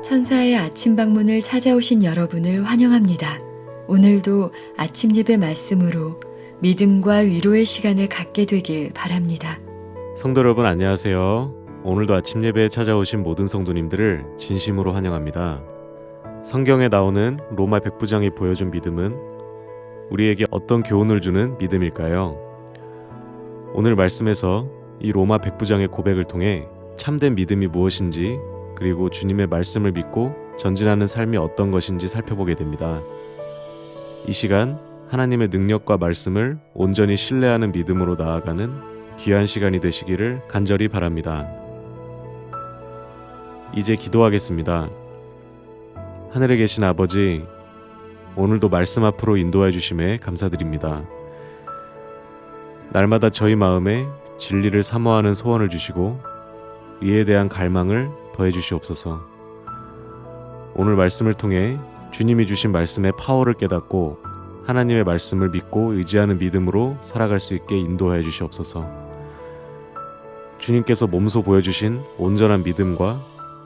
천사의 아침 방문을 찾아오신 여러분을 환영합니다. 오늘도 아침 예배 말씀으로 믿음과 위로의 시간을 갖게 되길 바랍니다. 성도 여러분 안녕하세요. 오늘도 아침 예배에 찾아오신 모든 성도님들을 진심으로 환영합니다. 성경에 나오는 로마 백부장이 보여준 믿음은 우리에게 어떤 교훈을 주는 믿음일까요? 오늘 말씀에서 이 로마 백부장의 고백을 통해 참된 믿음이 무엇인지, 그리고 주님의 말씀을 믿고 전진하는 삶이 어떤 것인지 살펴보게 됩니다. 이 시간 하나님의 능력과 말씀을 온전히 신뢰하는 믿음으로 나아가는 귀한 시간이 되시기를 간절히 바랍니다. 이제 기도하겠습니다. 하늘에 계신 아버지, 오늘도 말씀 앞으로 인도해 주심에 감사드립니다. 날마다 저희 마음에 진리를 사모하는 소원을 주시고 이에 대한 갈망을 더해 주시옵소서. 오늘 말씀을 통해 주님이 주신 말씀의 파워를 깨닫고 하나님의 말씀을 믿고 의지하는 믿음으로 살아갈 수 있게 인도해 주시옵소서. 주님께서 몸소 보여주신 온전한 믿음과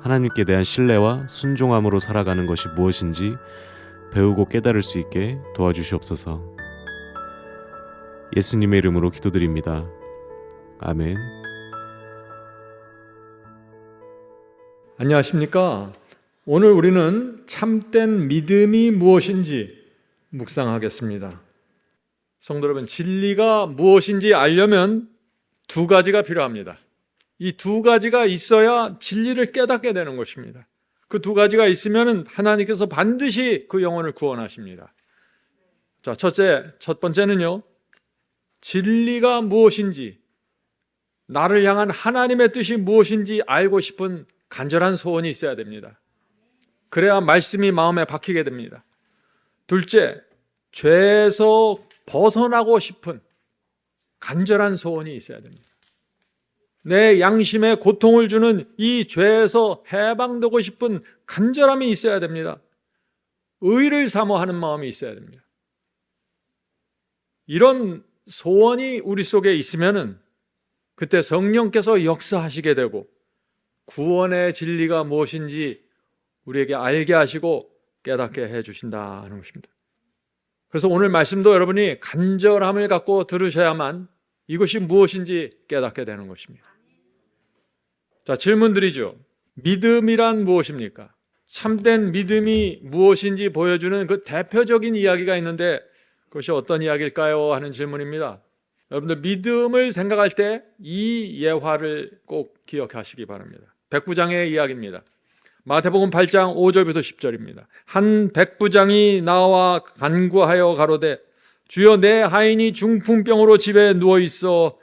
하나님께 대한 신뢰와 순종함으로 살아가는 것이 무엇인지 배우고 깨달을 수 있게 도와주시옵소서. 예수님의 이름으로 기도드립니다. 아멘. 안녕하십니까? 오늘 우리는 참된 믿음이 무엇인지 묵상하겠습니다. 성도 여러분, 진리가 무엇인지 알려면 두 가지가 필요합니다. 이 두 가지가 있어야 진리를 깨닫게 되는 것입니다. 그 두 가지가 있으면 하나님께서 반드시 그 영혼을 구원하십니다. 자, 첫 번째는요, 진리가 무엇인지, 나를 향한 하나님의 뜻이 무엇인지 알고 싶은 간절한 소원이 있어야 됩니다. 그래야 말씀이 마음에 박히게 됩니다. 둘째, 죄에서 벗어나고 싶은 간절한 소원이 있어야 됩니다. 내 양심에 고통을 주는 이 죄에서 해방되고 싶은 간절함이 있어야 됩니다. 의를 사모하는 마음이 있어야 됩니다. 이런 소원이 우리 속에 있으면은 그때 성령께서 역사하시게 되고 구원의 진리가 무엇인지 우리에게 알게 하시고 깨닫게 해주신다는 것입니다. 그래서 오늘 말씀도 여러분이 간절함을 갖고 들으셔야만 이것이 무엇인지 깨닫게 되는 것입니다. 자, 질문 드리죠. 믿음이란 무엇입니까? 참된 믿음이 무엇인지 보여주는 그 대표적인 이야기가 있는데 그것이 어떤 이야기일까요? 하는 질문입니다. 여러분들 믿음을 생각할 때 이 예화를 꼭 기억하시기 바랍니다. 백부장의 이야기입니다. 마태복음 8장 5절부터 10절입니다. 한 백부장이 나와 간구하여 가로되 주여 내 하인이 중풍병으로 집에 누워있어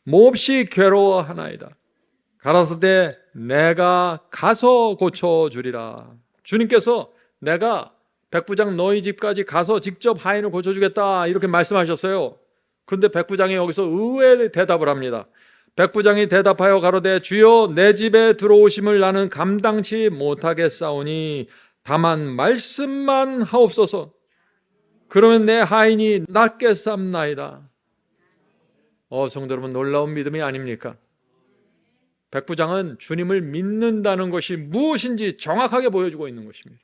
몹시 괴로워하나이다. 가라사대 내가 가서 고쳐주리라. 주님께서 내가 백부장 너희 집까지 가서 직접 하인을 고쳐주겠다 이렇게 말씀하셨어요. 그런데 백부장이 여기서 의외의 대답을 합니다. 백부장이 대답하여 가로되 주여 내 집에 들어오심을 나는 감당치 못하겠사오니 다만 말씀만 하옵소서. 그러면 내 하인이 낫겠삼나이다. 성도 여러분, 놀라운 믿음이 아닙니까? 백부장은 주님을 믿는다는 것이 무엇인지 정확하게 보여주고 있는 것입니다.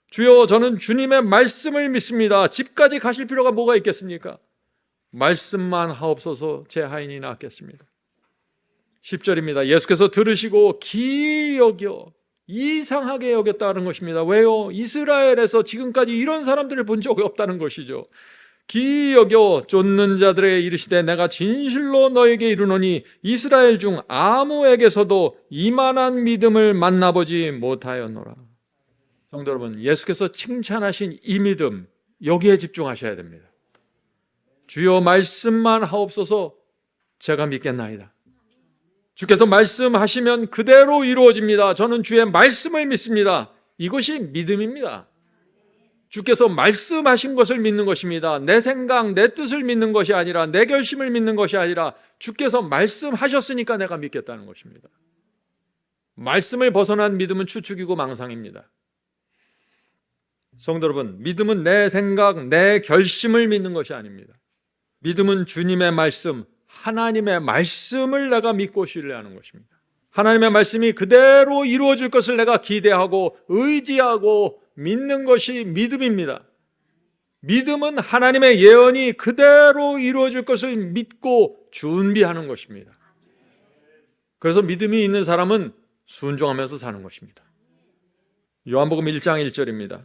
주여 저는 주님의 말씀을 믿습니다. 집까지 가실 필요가 뭐가 있겠습니까? 말씀만 하옵소서. 제 하인이 낫겠습니다. 10절입니다. 예수께서 들으시고 기이 여겨 이상하게 여겼다는 것입니다. 왜요? 이스라엘에서 지금까지 이런 사람들을 본 적이 없다는 것이죠. 기이 여겨 쫓는 자들에게 이르시되 내가 진실로 너에게 이르노니 이스라엘 중 아무에게서도 이만한 믿음을 만나보지 못하였노라. 성도 여러분, 예수께서 칭찬하신 이 믿음, 여기에 집중하셔야 됩니다. 주여 말씀만 하옵소서. 제가 믿겠나이다. 주께서 말씀하시면 그대로 이루어집니다. 저는 주의 말씀을 믿습니다. 이것이 믿음입니다. 주께서 말씀하신 것을 믿는 것입니다. 내 생각, 내 뜻을 믿는 것이 아니라, 내 결심을 믿는 것이 아니라 주께서 말씀하셨으니까 내가 믿겠다는 것입니다. 말씀을 벗어난 믿음은 추측이고 망상입니다. 성도 여러분, 믿음은 내 생각, 내 결심을 믿는 것이 아닙니다. 믿음은 주님의 말씀, 하나님의 말씀을 내가 믿고 신뢰하는 것입니다. 하나님의 말씀이 그대로 이루어질 것을 내가 기대하고 의지하고 믿는 것이 믿음입니다. 믿음은 하나님의 예언이 그대로 이루어질 것을 믿고 준비하는 것입니다. 그래서 믿음이 있는 사람은 순종하면서 사는 것입니다. 요한복음 1장 1절입니다.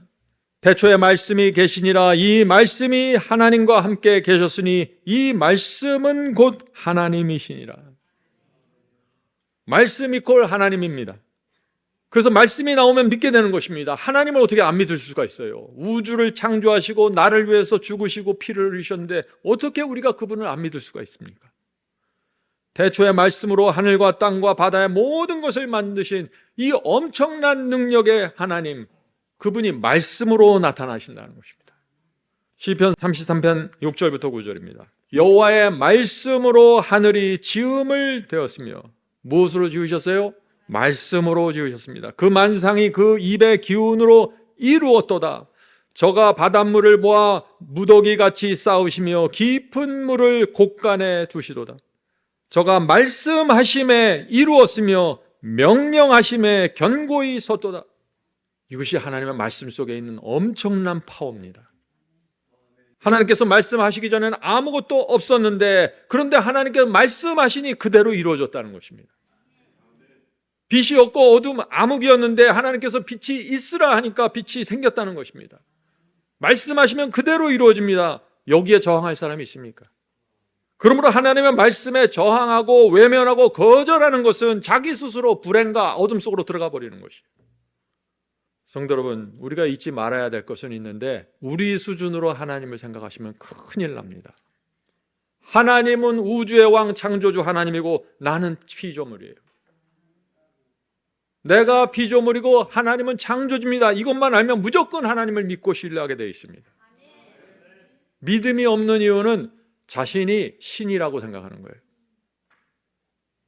태초에 말씀이 계시니라. 이 말씀이 하나님과 함께 계셨으니 이 말씀은 곧 하나님이시니라. 말씀 이퀄 하나님입니다. 그래서 말씀이 나오면 믿게 되는 것입니다. 하나님을 어떻게 안 믿을 수가 있어요? 우주를 창조하시고 나를 위해서 죽으시고 피를 흘리셨는데 어떻게 우리가 그분을 안 믿을 수가 있습니까? 태초의 말씀으로 하늘과 땅과 바다의 모든 것을 만드신 이 엄청난 능력의 하나님, 그분이 말씀으로 나타나신다는 것입니다. 시편 33편 6절부터 9절입니다. 여호와의 말씀으로 하늘이 지음을 되었으며, 무엇으로 지으셨어요? 말씀으로 지으셨습니다. 그 만상이 그 입의 기운으로 이루었도다. 저가 바닷물을 모아 무더기같이 쌓으시며 깊은 물을 곳간에 두시도다. 저가 말씀하심에 이루었으며 명령하심에 견고히 섰도다. 이것이 하나님의 말씀 속에 있는 엄청난 파워입니다. 하나님께서 말씀하시기 전에는 아무것도 없었는데, 그런데 하나님께서 말씀하시니 그대로 이루어졌다는 것입니다. 빛이 없고 어둠 암흑이었는데 하나님께서 빛이 있으라 하니까 빛이 생겼다는 것입니다. 말씀하시면 그대로 이루어집니다. 여기에 저항할 사람이 있습니까? 그러므로 하나님의 말씀에 저항하고 외면하고 거절하는 것은 자기 스스로 불행과 어둠 속으로 들어가 버리는 것이에요. 성도 여러분, 우리가 잊지 말아야 될 것은 있는데, 우리 수준으로 하나님을 생각하시면 큰일 납니다. 하나님은 우주의 왕 창조주 하나님이고 나는 피조물이에요. 내가 피조물이고 하나님은 창조주입니다. 이것만 알면 무조건 하나님을 믿고 신뢰하게 되어 있습니다. 믿음이 없는 이유는 자신이 신이라고 생각하는 거예요.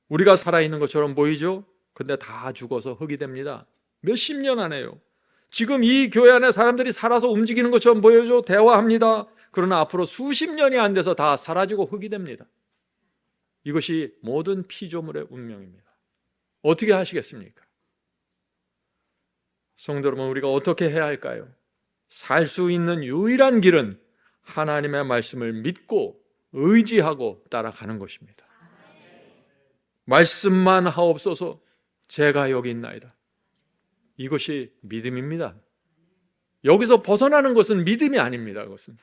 우리가 살아있는 것처럼 보이죠? 근데 다 죽어서 흙이 됩니다. 몇십 년 안에요. 지금 이 교회 안에 사람들이 살아서 움직이는 것처럼 보여줘 대화합니다. 그러나 앞으로 수십 년이 안 돼서 다 사라지고 흙이 됩니다. 이것이 모든 피조물의 운명입니다. 어떻게 하시겠습니까? 성도 여러분, 우리가 어떻게 해야 할까요? 살 수 있는 유일한 길은 하나님의 말씀을 믿고 의지하고 따라가는 것입니다. 말씀만 하옵소서, 제가 여기 있나이다. 이것이 믿음입니다. 여기서 벗어나는 것은 믿음이 아닙니다. 그것은.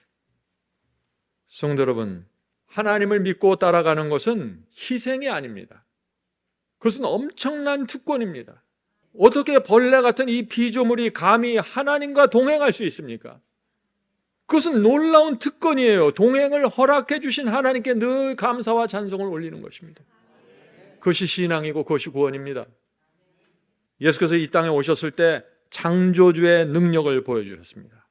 성도 여러분, 하나님을 믿고 따라가는 것은 희생이 아닙니다. 그것은 엄청난 특권입니다. 어떻게 벌레 같은 이 피조물이 감히 하나님과 동행할 수 있습니까? 그것은 놀라운 특권이에요. 동행을 허락해 주신 하나님께 늘 감사와 찬송을 올리는 것입니다. 그것이 신앙이고 그것이 구원입니다. 예수께서 이 땅에 오셨을 때 창조주의 능력을 보여주셨습니다.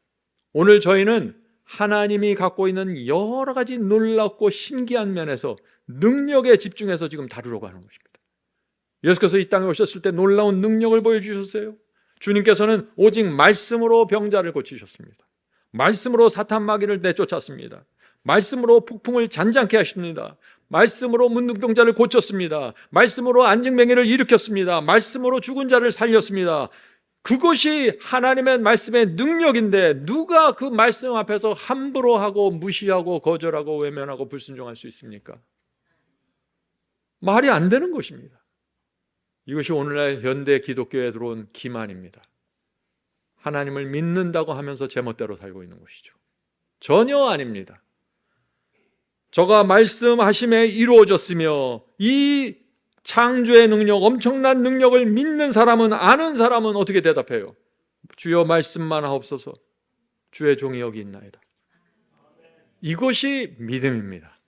오늘 저희는 하나님이 갖고 있는 여러 가지 놀랍고 신기한 면에서 능력에 집중해서 지금 다루려고 하는 것입니다. 예수께서 이 땅에 오셨을 때 놀라운 능력을 보여주셨어요. 주님께서는 오직 말씀으로 병자를 고치셨습니다. 말씀으로 사탄 마귀를 내쫓았습니다. 말씀으로 폭풍을 잔잔케 하십니다. 말씀으로 문둥병자를 고쳤습니다. 말씀으로 안증뱅이를 일으켰습니다. 말씀으로 죽은 자를 살렸습니다. 그것이 하나님의 말씀의 능력인데, 누가 그 말씀 앞에서 함부로 하고 무시하고 거절하고 외면하고 불순종할 수 있습니까? 말이 안 되는 것입니다. 이것이 오늘날 현대 기독교에 들어온 기만입니다. 하나님을 믿는다고 하면서 제멋대로 살고 있는 것이죠. 전혀 아닙니다. 저가 말씀하심에 이루어졌으며, 이 창조의 능력, 엄청난 능력을 믿는 사람은, 아는 사람은 어떻게 대답해요? 주여 말씀만 하옵소서, 주의 종이 여기 있나이다. 이것이 믿음입니다.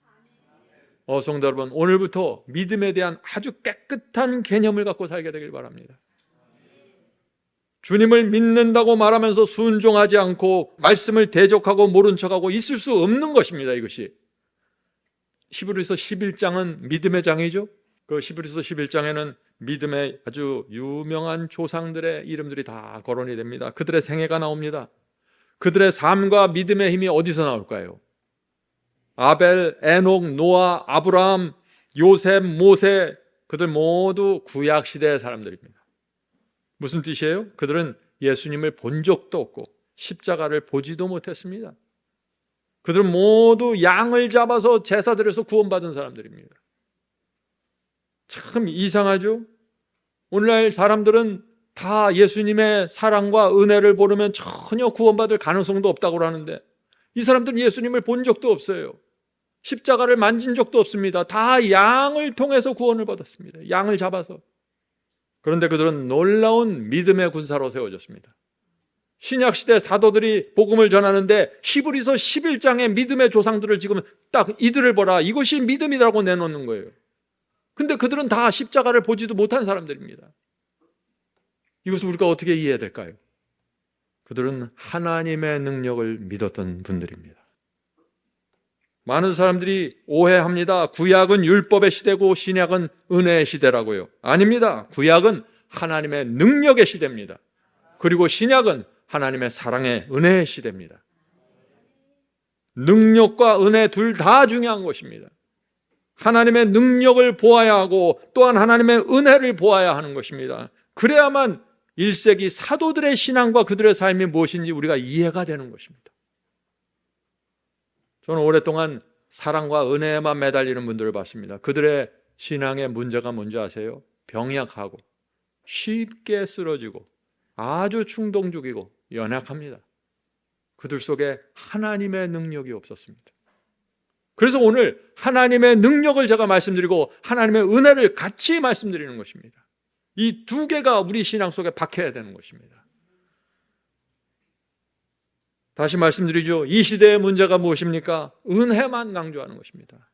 성도 여러분, 오늘부터 믿음에 대한 아주 깨끗한 개념을 갖고 살게 되길 바랍니다. 주님을 믿는다고 말하면서 순종하지 않고 말씀을 대적하고 모른 척하고 있을 수 없는 것입니다. 이것이 히브리서 11장은 믿음의 장이죠. 그 히브리서 11장에는 믿음의 아주 유명한 조상들의 이름들이 다 거론이 됩니다. 그들의 생애가 나옵니다. 그들의 삶과 믿음의 힘이 어디서 나올까요? 아벨, 에녹, 노아, 아브라함, 요셉, 모세, 그들 모두 구약 시대의 사람들입니다. 무슨 뜻이에요? 그들은 예수님을 본 적도 없고 십자가를 보지도 못했습니다. 그들은 모두 양을 잡아서 제사드려서 구원받은 사람들입니다. 참 이상하죠? 오늘날 사람들은 다 예수님의 사랑과 은혜를 모르면 전혀 구원받을 가능성도 없다고 하는데, 이 사람들은 예수님을 본 적도 없어요. 십자가를 만진 적도 없습니다. 다 양을 통해서 구원을 받았습니다. 양을 잡아서. 그런데 그들은 놀라운 믿음의 군사로 세워졌습니다. 신약시대 사도들이 복음을 전하는데 히브리서 11장의 믿음의 조상들을 지금 딱 이들을 보라, 이것이 믿음이라고 내놓는 거예요. 근데 그들은 다 십자가를 보지도 못한 사람들입니다. 이것을 우리가 어떻게 이해해야 될까요? 그들은 하나님의 능력을 믿었던 분들입니다. 많은 사람들이 오해합니다. 구약은 율법의 시대고 신약은 은혜의 시대라고요. 아닙니다. 구약은 하나님의 능력의 시대입니다. 그리고 신약은 하나님의 사랑의 은혜의 시대입니다. 능력과 은혜 둘 다 중요한 것입니다. 하나님의 능력을 보아야 하고 또한 하나님의 은혜를 보아야 하는 것입니다. 그래야만 1세기 사도들의 신앙과 그들의 삶이 무엇인지 우리가 이해가 되는 것입니다. 저는 오랫동안 사랑과 은혜에만 매달리는 분들을 봤습니다. 그들의 신앙의 문제가 뭔지 아세요? 병약하고 쉽게 쓰러지고 아주 충동적이고 연약합니다. 그들 속에 하나님의 능력이 없었습니다. 그래서 오늘 하나님의 능력을 제가 말씀드리고 하나님의 은혜를 같이 말씀드리는 것입니다. 이 두 개가 우리 신앙 속에 박혀야 되는 것입니다. 다시 말씀드리죠. 이 시대의 문제가 무엇입니까? 은혜만 강조하는 것입니다.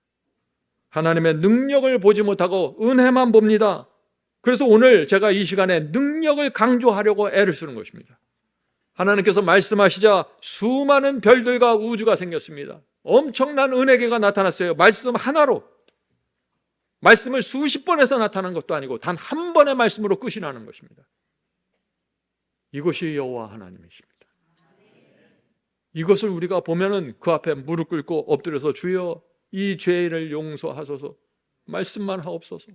하나님의 능력을 보지 못하고 은혜만 봅니다. 그래서 오늘 제가 이 시간에 능력을 강조하려고 애를 쓰는 것입니다. 하나님께서 말씀하시자 수많은 별들과 우주가 생겼습니다. 엄청난 은혜계가 나타났어요. 말씀 하나로. 말씀을 수십 번 해서 나타난 것도 아니고 단 한 번의 말씀으로 끝이 나는 것입니다. 이것이 여호와 하나님이십니다. 이것을 우리가 보면은 그 앞에 무릎 꿇고 엎드려서 주여 이 죄를 용서하소서, 말씀만 하옵소서,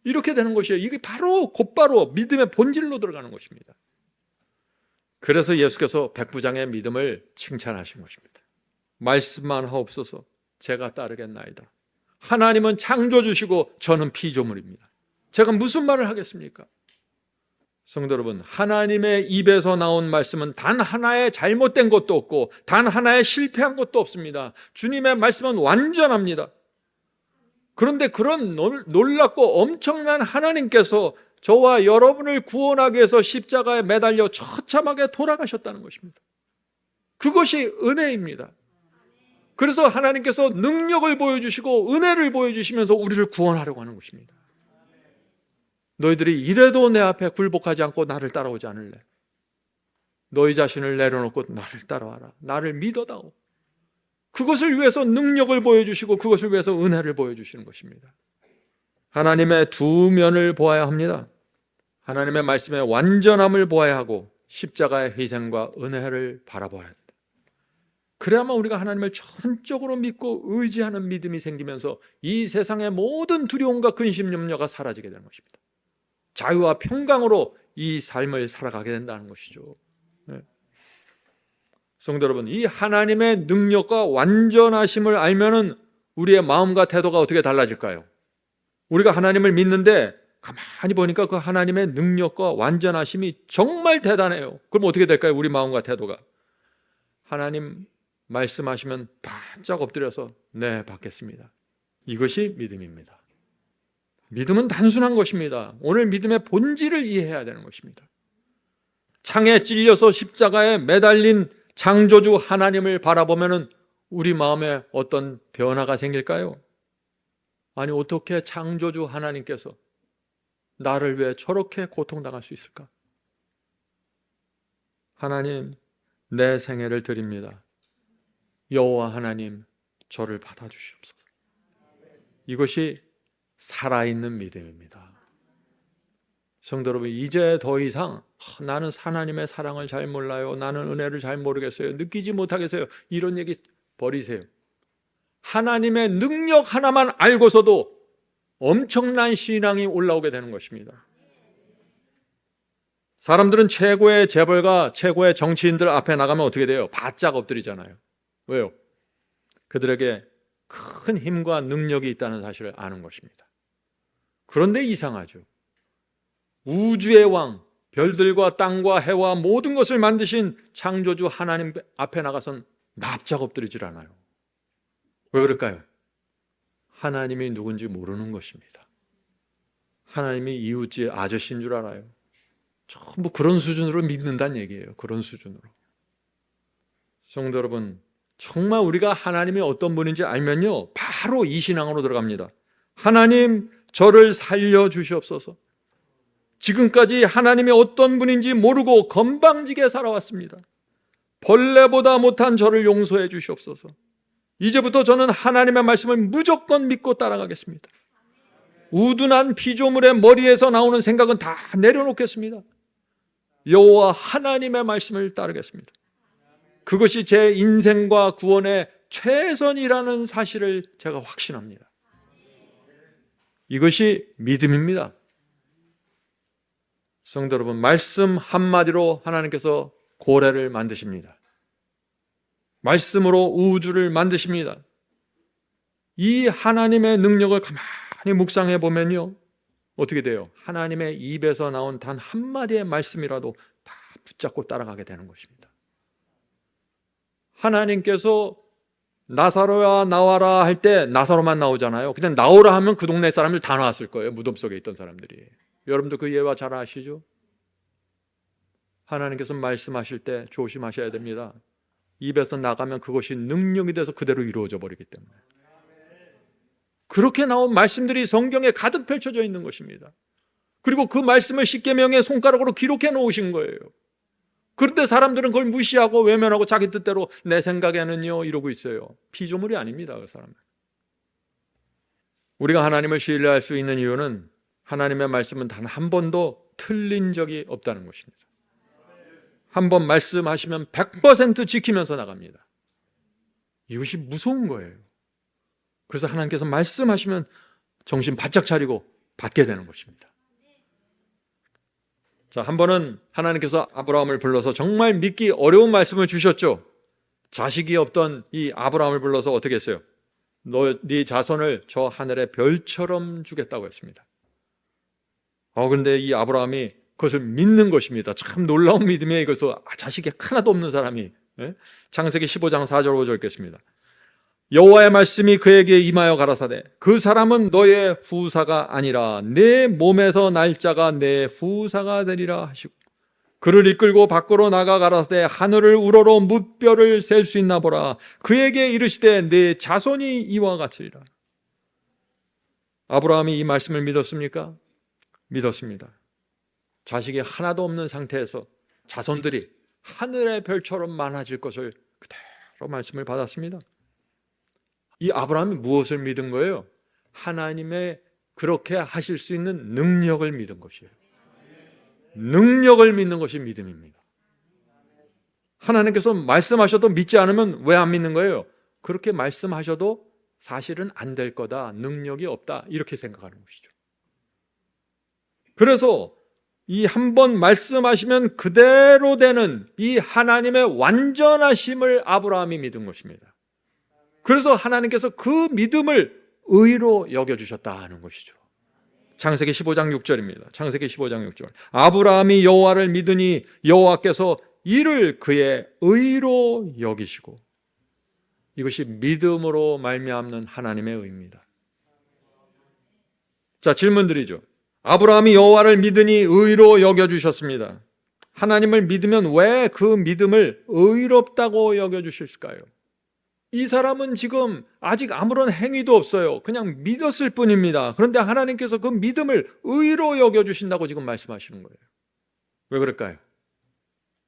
이렇게 되는 것이에요. 이게 바로 곧바로 믿음의 본질로 들어가는 것입니다. 그래서 예수께서 백부장의 믿음을 칭찬하신 것입니다. 말씀만 하옵소서, 제가 따르겠나이다. 하나님은 창조주시고 저는 피조물입니다. 제가 무슨 말을 하겠습니까? 성도 여러분, 하나님의 입에서 나온 말씀은 단 하나의 잘못된 것도 없고 단 하나의 실패한 것도 없습니다. 주님의 말씀은 완전합니다. 그런데 그런 놀랍고 엄청난 하나님께서 저와 여러분을 구원하기 위해서 십자가에 매달려 처참하게 돌아가셨다는 것입니다. 그것이 은혜입니다. 그래서 하나님께서 능력을 보여주시고 은혜를 보여주시면서 우리를 구원하려고 하는 것입니다. 너희들이 이래도 내 앞에 굴복하지 않고 나를 따라오지 않을래? 너희 자신을 내려놓고 나를 따라와라. 나를 믿어다오. 그것을 위해서 능력을 보여주시고 그것을 위해서 은혜를 보여주시는 것입니다. 하나님의 두 면을 보아야 합니다. 하나님의 말씀의 완전함을 보아야 하고 십자가의 희생과 은혜를 바라봐야 합니다. 그래야만 우리가 하나님을 전적으로 믿고 의지하는 믿음이 생기면서 이 세상의 모든 두려움과 근심, 염려가 사라지게 되는 것입니다. 자유와 평강으로 이 삶을 살아가게 된다는 것이죠. 네. 성도 여러분, 이 하나님의 능력과 완전하심을 알면은 우리의 마음과 태도가 어떻게 달라질까요? 우리가 하나님을 믿는데 가만히 보니까 그 하나님의 능력과 완전하심이 정말 대단해요. 그럼 어떻게 될까요? 우리 마음과 태도가. 하나님 말씀하시면 바짝 엎드려서 네, 받겠습니다. 이것이 믿음입니다. 믿음은 단순한 것입니다. 오늘 믿음의 본질을 이해해야 되는 것입니다. 창에 찔려서 십자가에 매달린 창조주 하나님을 바라보면 우리 마음에 어떤 변화가 생길까요? 아니, 어떻게 창조주 하나님께서 나를 위해 저렇게 고통당할 수 있을까? 하나님, 내 생애를 드립니다. 여호와 하나님, 저를 받아주시옵소서. 이것이 살아있는 믿음입니다. 성도 여러분, 이제 더 이상 나는 하나님의 사랑을 잘 몰라요, 나는 은혜를 잘 모르겠어요, 느끼지 못하겠어요, 이런 얘기 버리세요. 하나님의 능력 하나만 알고서도 엄청난 신앙이 올라오게 되는 것입니다. 사람들은 최고의 재벌가, 최고의 정치인들 앞에 나가면 어떻게 돼요? 바짝 엎드리잖아요. 왜요? 그들에게 큰 힘과 능력이 있다는 사실을 아는 것입니다. 그런데 이상하죠. 우주의 왕, 별들과 땅과 해와 모든 것을 만드신 창조주 하나님 앞에 나가선 납작 엎드리질 않아요. 왜 그럴까요? 하나님이 누군지 모르는 것입니다. 하나님이 이웃집 아저씨인 줄 알아요. 전부 그런 수준으로 믿는다는 얘기예요. 그런 수준으로. 성도 여러분, 정말 우리가 하나님이 어떤 분인지 알면요, 바로 이 신앙으로 들어갑니다. 하나님, 저를 살려주시옵소서. 지금까지 하나님이 어떤 분인지 모르고 건방지게 살아왔습니다. 벌레보다 못한 저를 용서해 주시옵소서. 이제부터 저는 하나님의 말씀을 무조건 믿고 따라가겠습니다. 우둔한 피조물의 머리에서 나오는 생각은 다 내려놓겠습니다. 여호와 하나님의 말씀을 따르겠습니다. 그것이 제 인생과 구원의 최선이라는 사실을 제가 확신합니다. 이것이 믿음입니다. 성도 여러분, 말씀 한마디로 하나님께서 고래를 만드십니다. 말씀으로 우주를 만드십니다. 이 하나님의 능력을 가만히 묵상해 보면요, 어떻게 돼요? 하나님의 입에서 나온 단 한마디의 말씀이라도 다 붙잡고 따라가게 되는 것입니다. 하나님께서 나사로야 나와라 할 때 나사로만 나오잖아요. 그냥 나오라 하면 그 동네 사람들 다 나왔을 거예요. 무덤 속에 있던 사람들이. 여러분도 그 예화 잘 아시죠? 하나님께서 말씀하실 때 조심하셔야 됩니다. 입에서 나가면 그것이 능력이 돼서 그대로 이루어져 버리기 때문에. 그렇게 나온 말씀들이 성경에 가득 펼쳐져 있는 것입니다. 그리고 그 말씀을 십계명의 손가락으로 기록해 놓으신 거예요. 그런데 사람들은 그걸 무시하고 외면하고 자기 뜻대로 내 생각에는요 이러고 있어요. 피조물이 아닙니다. 그 사람은. 우리가 하나님을 신뢰할 수 있는 이유는 하나님의 말씀은 단 한 번도 틀린 적이 없다는 것입니다. 한 번 말씀하시면 100% 지키면서 나갑니다. 이것이 무서운 거예요. 그래서 하나님께서 말씀하시면 정신 바짝 차리고 받게 되는 것입니다. 자, 한 번은 하나님께서 아브라함을 불러서 정말 믿기 어려운 말씀을 주셨죠. 자식이 없던 이 아브라함을 불러서 어떻게 했어요? 네 자손을 저 하늘의 별처럼 주겠다고 했습니다. 그런데 이 아브라함이 그것을 믿는 것입니다. 참 놀라운 믿음이에요. 이것도 자식이 하나도 없는 사람이. 창세기 15장 4절 5절 읽겠습니다. 여호와의 말씀이 그에게 임하여 가라사대 그 사람은 너의 후사가 아니라 내 몸에서 날 자가 내 후사가 되리라 하시고 그를 이끌고 밖으로 나가 가라사대 하늘을 우러러 뭇별을 셀 수 있나 보라. 그에게 이르시되 내 자손이 이와 같으리라. 아브라함이 이 말씀을 믿었습니까? 믿었습니다. 자식이 하나도 없는 상태에서 자손들이 하늘의 별처럼 많아질 것을 그대로 말씀을 받았습니다. 이 아브라함이 무엇을 믿은 거예요? 하나님의 그렇게 하실 수 있는 능력을 믿은 것이에요. 능력을 믿는 것이 믿음입니다. 하나님께서 말씀하셔도 믿지 않으면 왜 안 믿는 거예요? 그렇게 말씀하셔도 사실은 안 될 거다, 능력이 없다 이렇게 생각하는 것이죠. 그래서 이 한 번 말씀하시면 그대로 되는 이 하나님의 완전하심을 아브라함이 믿은 것입니다. 그래서 하나님께서 그 믿음을 의로 여겨주셨다 하는 것이죠. 창세기 15장 6절입니다. 창세기 15장 6절. 아브라함이 여호와를 믿으니 여호와께서 이를 그의 의로 여기시고. 이것이 믿음으로 말미암는 하나님의 의입니다. 자, 질문 드리죠. 아브라함이 여호와를 믿으니 의로 여겨주셨습니다. 하나님을 믿으면 왜 그 믿음을 의롭다고 여겨주실까요? 이 사람은 지금 아직 아무런 행위도 없어요. 그냥 믿었을 뿐입니다. 그런데 하나님께서 그 믿음을 의로 여겨주신다고 지금 말씀하시는 거예요. 왜 그럴까요?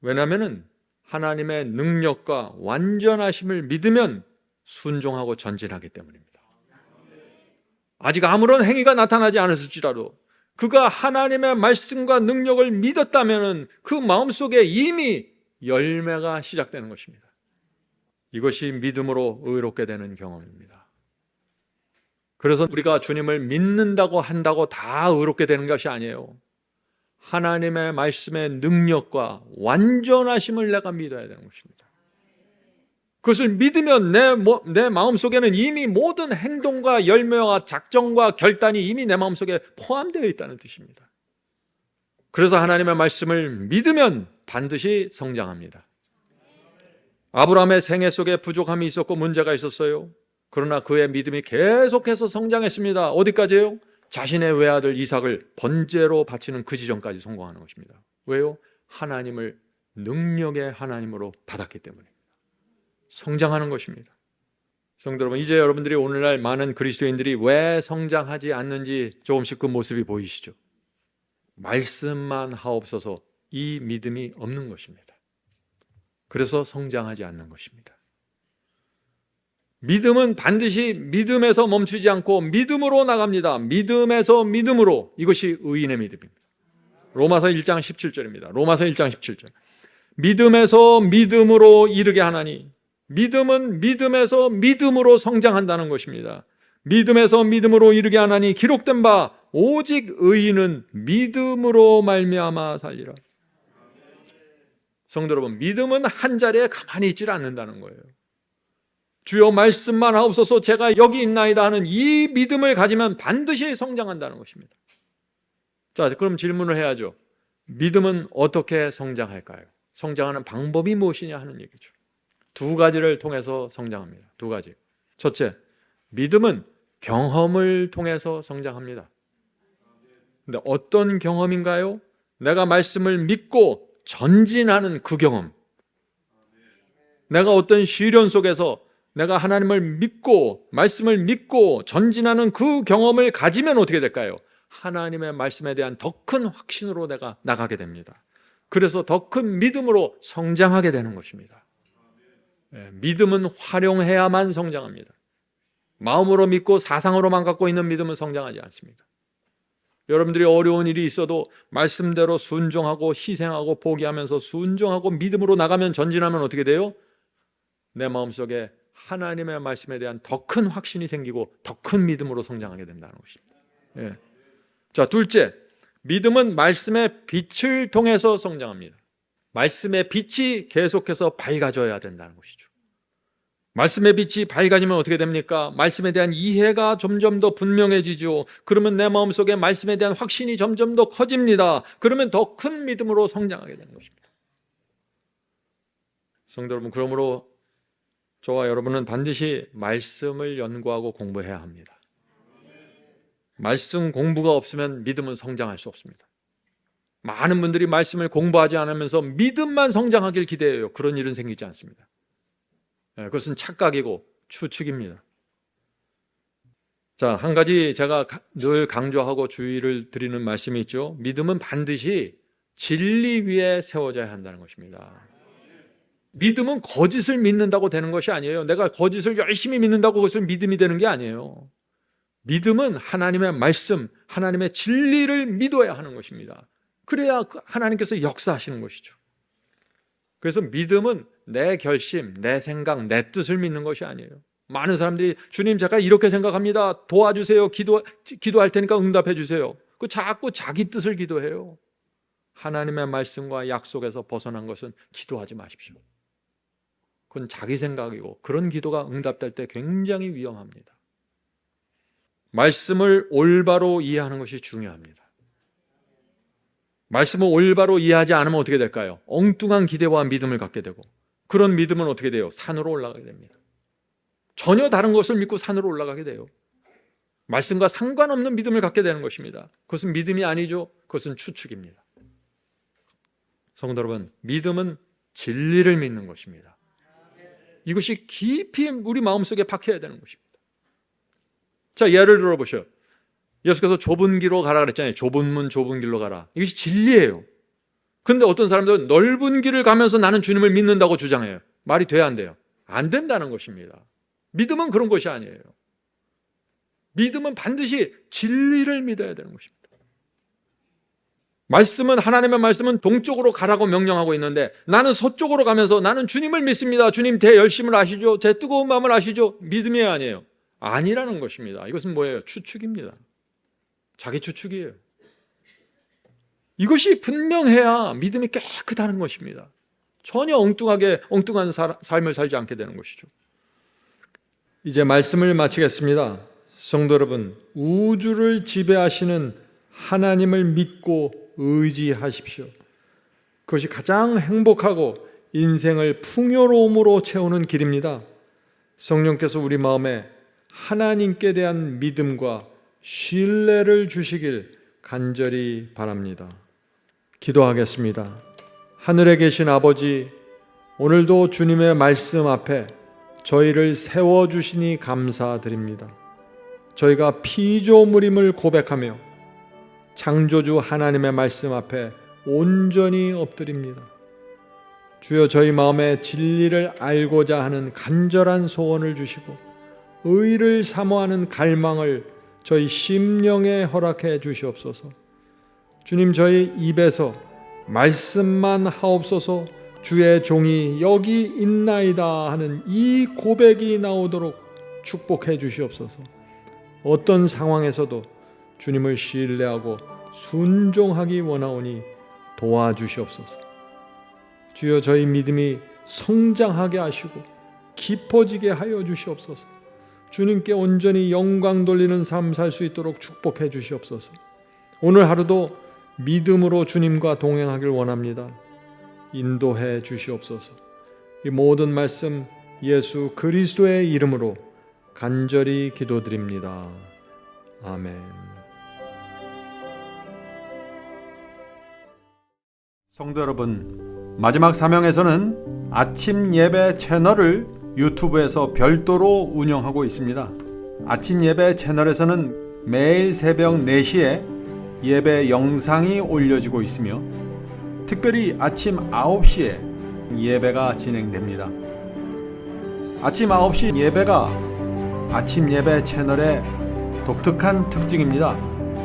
왜냐하면 하나님의 능력과 완전하심을 믿으면 순종하고 전진하기 때문입니다. 아직 아무런 행위가 나타나지 않았을지라도 그가 하나님의 말씀과 능력을 믿었다면 그 마음속에 이미 열매가 시작되는 것입니다. 이것이 믿음으로 의롭게 되는 경험입니다. 그래서 우리가 주님을 믿는다고 한다고 다 의롭게 되는 것이 아니에요. 하나님의 말씀의 능력과 완전하심을 내가 믿어야 되는 것입니다. 그것을 믿으면 내 마음속에는 이미 모든 행동과 열매와 작정과 결단이 이미 내 마음속에 포함되어 있다는 뜻입니다. 그래서 하나님의 말씀을 믿으면 반드시 성장합니다. 아브라함의 생애 속에 부족함이 있었고 문제가 있었어요. 그러나 그의 믿음이 계속해서 성장했습니다. 어디까지요? 자신의 외아들 이삭을 번제로 바치는 그 지점까지 성공하는 것입니다. 왜요? 하나님을 능력의 하나님으로 받았기 때문입니다. 성장하는 것입니다. 성도 여러분, 이제 여러분들이 오늘날 많은 그리스도인들이 왜 성장하지 않는지 조금씩 그 모습이 보이시죠? 말씀만 하옵소서, 이 믿음이 없는 것입니다. 그래서 성장하지 않는 것입니다. 믿음은 반드시 믿음에서 멈추지 않고 믿음으로 나갑니다. 믿음에서 믿음으로. 이것이 의인의 믿음입니다. 로마서 1장 17절입니다. 로마서 1장 17절. 믿음에서 믿음으로 이르게 하나니, 믿음은 믿음에서 믿음으로 성장한다는 것입니다. 믿음에서 믿음으로 이르게 하나니 기록된 바 오직 의인은 믿음으로 말미암아 살리라. 성도 여러분, 믿음은 한 자리에 가만히 있질 않는다는 거예요. 주여 말씀만 하옵소서, 제가 여기 있나이다 하는 이 믿음을 가지면 반드시 성장한다는 것입니다. 자, 그럼 질문을 해야죠. 믿음은 어떻게 성장할까요? 성장하는 방법이 무엇이냐 하는 얘기죠. 두 가지를 통해서 성장합니다. 두 가지. 첫째, 믿음은 경험을 통해서 성장합니다. 근데 어떤 경험인가요? 내가 말씀을 믿고 전진하는 그 경험. 내가 어떤 시련 속에서 내가 하나님을 믿고 말씀을 믿고 전진하는 그 경험을 가지면 어떻게 될까요? 하나님의 말씀에 대한 더 큰 확신으로 내가 나가게 됩니다. 그래서 더 큰 믿음으로 성장하게 되는 것입니다. 믿음은 활용해야만 성장합니다. 마음으로 믿고 사상으로만 갖고 있는 믿음은 성장하지 않습니다. 여러분들이 어려운 일이 있어도 말씀대로 순종하고 희생하고 포기하면서 순종하고 믿음으로 나가면, 전진하면 어떻게 돼요? 내 마음속에 하나님의 말씀에 대한 더 큰 확신이 생기고 더 큰 믿음으로 성장하게 된다는 것입니다. 예. 자, 둘째, 믿음은 말씀의 빛을 통해서 성장합니다. 말씀의 빛이 계속해서 밝아져야 된다는 것이죠. 말씀의 빛이 밝아지면 어떻게 됩니까? 말씀에 대한 이해가 점점 더 분명해지죠. 그러면 내 마음속에 말씀에 대한 확신이 점점 더 커집니다. 그러면 더 큰 믿음으로 성장하게 되는 것입니다. 성도 여러분, 그러므로 저와 여러분은 반드시 말씀을 연구하고 공부해야 합니다. 말씀 공부가 없으면 믿음은 성장할 수 없습니다. 많은 분들이 말씀을 공부하지 않으면서 믿음만 성장하길 기대해요. 그런 일은 생기지 않습니다. 그것은 착각이고 추측입니다. 자, 한 가지 제가 늘 강조하고 주의를 드리는 말씀이 있죠. 믿음은 반드시 진리 위에 세워져야 한다는 것입니다. 믿음은 거짓을 믿는다고 되는 것이 아니에요. 내가 거짓을 열심히 믿는다고 그것을 믿음이 되는 게 아니에요. 믿음은 하나님의 말씀, 하나님의 진리를 믿어야 하는 것입니다. 그래야 하나님께서 역사하시는 것이죠. 그래서 믿음은 내 결심, 내 생각, 내 뜻을 믿는 것이 아니에요. 많은 사람들이 주님, 제가 이렇게 생각합니다. 도와주세요. 기도할 테니까 응답해 주세요. 자꾸 자기 뜻을 기도해요. 하나님의 말씀과 약속에서 벗어난 것은 기도하지 마십시오. 그건 자기 생각이고, 그런 기도가 응답될 때 굉장히 위험합니다. 말씀을 올바로 이해하는 것이 중요합니다. 말씀을 올바로 이해하지 않으면 어떻게 될까요? 엉뚱한 기대와 믿음을 갖게 되고, 그런 믿음은 어떻게 돼요? 산으로 올라가게 됩니다. 전혀 다른 것을 믿고 산으로 올라가게 돼요. 말씀과 상관없는 믿음을 갖게 되는 것입니다. 그것은 믿음이 아니죠. 그것은 추측입니다. 성도 여러분, 믿음은 진리를 믿는 것입니다. 이것이 깊이 우리 마음속에 박혀야 되는 것입니다. 자, 예를 들어보셔요. 예수께서 좁은 길로 가라 그랬잖아요. 좁은 문, 좁은 길로 가라. 이것이 진리예요. 그런데 어떤 사람들은 넓은 길을 가면서 나는 주님을 믿는다고 주장해요. 말이 돼야 안 돼요? 안 된다는 것입니다. 믿음은 그런 것이 아니에요. 믿음은 반드시 진리를 믿어야 되는 것입니다. 말씀은, 하나님의 말씀은 동쪽으로 가라고 명령하고 있는데 나는 서쪽으로 가면서 나는 주님을 믿습니다. 주님 제 열심을 아시죠? 제 뜨거운 마음을 아시죠? 믿음이 아니에요. 아니라는 것입니다. 이것은 뭐예요? 추측입니다. 자기 추측이에요. 이것이 분명해야 믿음이 깨끗하는 것입니다. 전혀 엉뚱한 삶을 살지 않게 되는 것이죠. 이제 말씀을 마치겠습니다. 성도 여러분, 우주를 지배하시는 하나님을 믿고 의지하십시오. 그것이 가장 행복하고 인생을 풍요로움으로 채우는 길입니다. 성령께서 우리 마음에 하나님께 대한 믿음과 신뢰를 주시길 간절히 바랍니다. 기도하겠습니다. 하늘에 계신 아버지, 오늘도 주님의 말씀 앞에 저희를 세워주시니 감사드립니다. 저희가 피조물임을 고백하며 창조주 하나님의 말씀 앞에 온전히 엎드립니다. 주여, 저희 마음에 진리를 알고자 하는 간절한 소원을 주시고 의를 사모하는 갈망을 저희 심령에 허락해 주시옵소서. 주님, 저희 입에서 말씀만 하옵소서, 주의 종이 여기 있나이다 하는 이 고백이 나오도록 축복해 주시옵소서. 어떤 상황에서도 주님을 신뢰하고 순종하기 원하오니 도와주시옵소서. 주여, 저희 믿음이 성장하게 하시고 깊어지게 하여 주시옵소서. 주님께 온전히 영광 돌리는 삶 살 수 있도록 축복해 주시옵소서. 오늘 하루도 믿음으로 주님과 동행하길 원합니다. 인도해 주시옵소서. 이 모든 말씀 예수 그리스도의 이름으로 간절히 기도드립니다. 아멘. 성도 여러분, 마지막 사명에서는 아침 예배 채널을 유튜브에서 별도로 운영하고 있습니다. 아침 예배 채널에서는 매일 새벽 4시에 예배 영상이 올려지고 있으며 특별히 아침 9시에 예배가 진행됩니다. 아침 9시 예배가 아침 예배 채널의 독특한 특징입니다.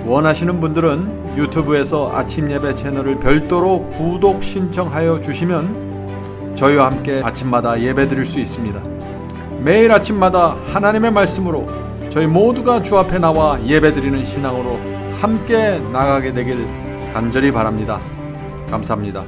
원하시는 분들은 유튜브에서 아침 예배 채널을 별도로 구독 신청하여 주시면 저희와 함께 아침마다 예배 드릴 수 있습니다. 매일 아침마다 하나님의 말씀으로 저희 모두가 주 앞에 나와 예배 드리는 신앙으로 함께 나가게 되길 간절히 바랍니다. 감사합니다.